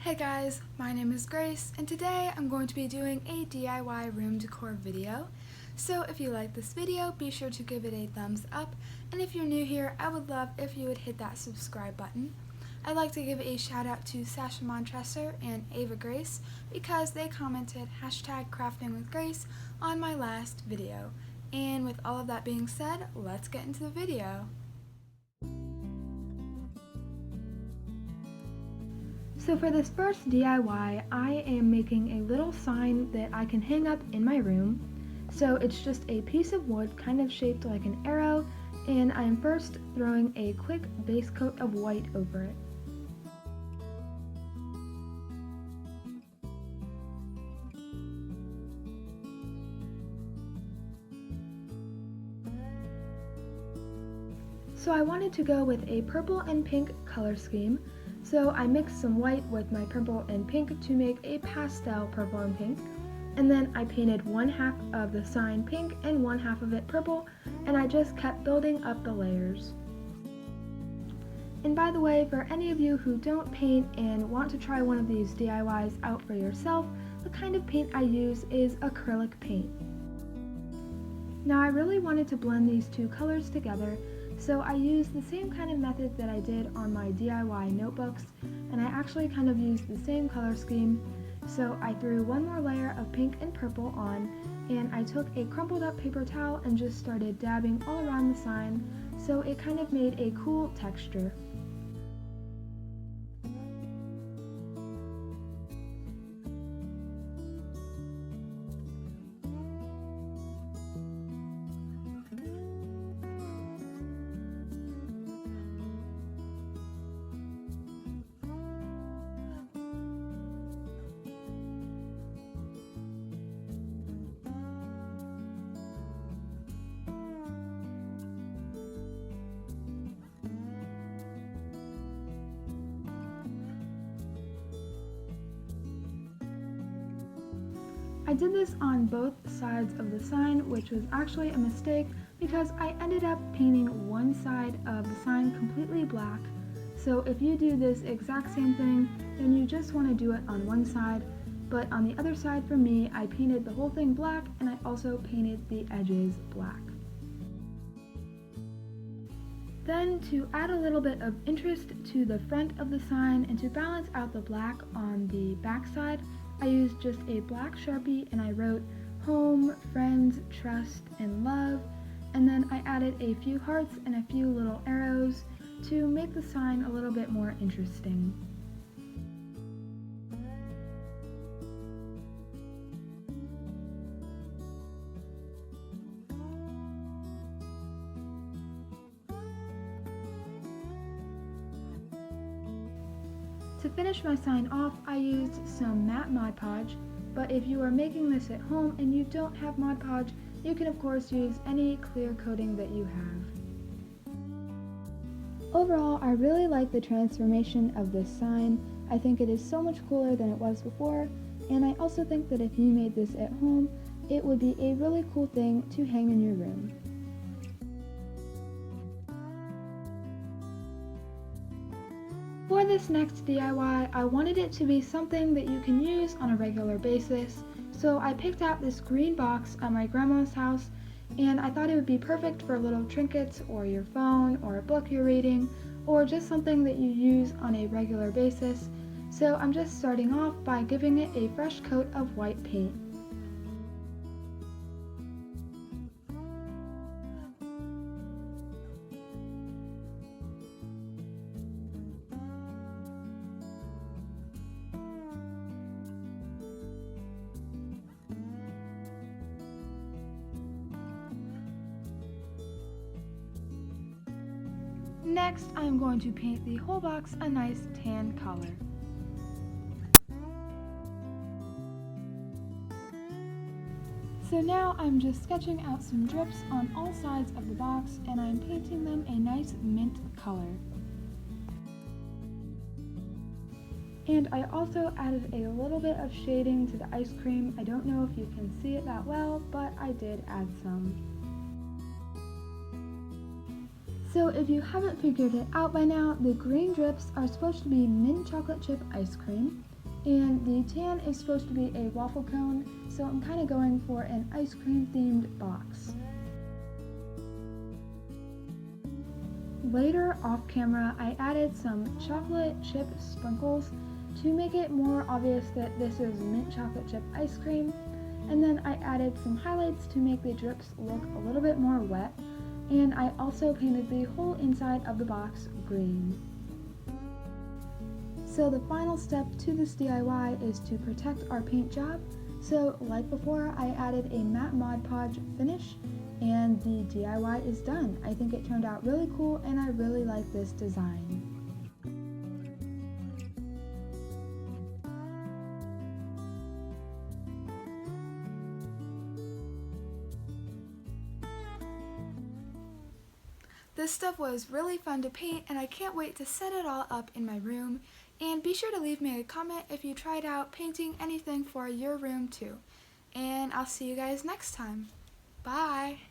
Hey guys, my name is Grace, and today I'm going to be doing a DIY room decor video. So if you like this video, be sure to give it a thumbs up, and if you're new here, I would love if you would hit that subscribe button. I'd like to give a shout out to Sasha Montressor and Ava Grace because they commented #craftingwithgrace on my last video. And with all of that being said, let's get into the video. So for this first DIY, I am making a little sign that I can hang up in my room. So it's just a piece of wood kind of shaped like an arrow, and I'm first throwing a quick base coat of white over it. So I wanted to go with a purple and pink color scheme. So I mixed some white with my purple and pink to make a pastel purple and pink. And then I painted one half of the sign pink and one half of it purple, and I just kept building up the layers. And by the way, for any of you who don't paint and want to try one of these DIYs out for yourself, the kind of paint I use is acrylic paint. Now I really wanted to blend these two colors together, so I used the same kind of method that I did on my DIY notebooks, and I actually kind of used the same color scheme. So I threw one more layer of pink and purple on, and I took a crumpled up paper towel and just started dabbing all around the sign, so it kind of made a cool texture. I did this on both sides of the sign, which was actually a mistake because I ended up painting one side of the sign completely black. So if you do this exact same thing, then you just want to do it on one side, but on the other side for me, I painted the whole thing black and I also painted the edges black. Then to add a little bit of interest to the front of the sign and to balance out the black on the back side, I used just a black Sharpie and I wrote home, friends, trust, and love, and then I added a few hearts and a few little arrows to make the sign a little bit more interesting. To finish my sign off, I used some matte Mod Podge, but if you are making this at home and you don't have Mod Podge, you can of course use any clear coating that you have. Overall, I really like the transformation of this sign. I think it is so much cooler than it was before, and I also think that if you made this at home, it would be a really cool thing to hang in your room. For this next DIY, I wanted it to be something that you can use on a regular basis, so I picked out this green box at my grandma's house, and I thought it would be perfect for little trinkets or your phone or a book you're reading, or just something that you use on a regular basis. So I'm just starting off by giving it a fresh coat of white paint. Next, I'm going to paint the whole box a nice tan color. So now I'm just sketching out some drips on all sides of the box, and I'm painting them a nice mint color. And I also added a little bit of shading to the ice cream. I don't know if you can see it that well, but I did add some. So if you haven't figured it out by now, the green drips are supposed to be mint chocolate chip ice cream, and the tan is supposed to be a waffle cone, so I'm kind of going for an ice cream themed box. Later off camera, I added some chocolate chip sprinkles to make it more obvious that this is mint chocolate chip ice cream, and then I added some highlights to make the drips look a little bit more wet, and I also painted the whole inside of the box green. So the final step to this DIY is to protect our paint job. So like before, I added a matte Mod Podge finish, and the DIY is done. I think it turned out really cool, and I really like this design. This stuff was really fun to paint, and I can't wait to set it all up in my room. And be sure to leave me a comment if you tried out painting anything for your room too. And I'll see you guys next time. Bye!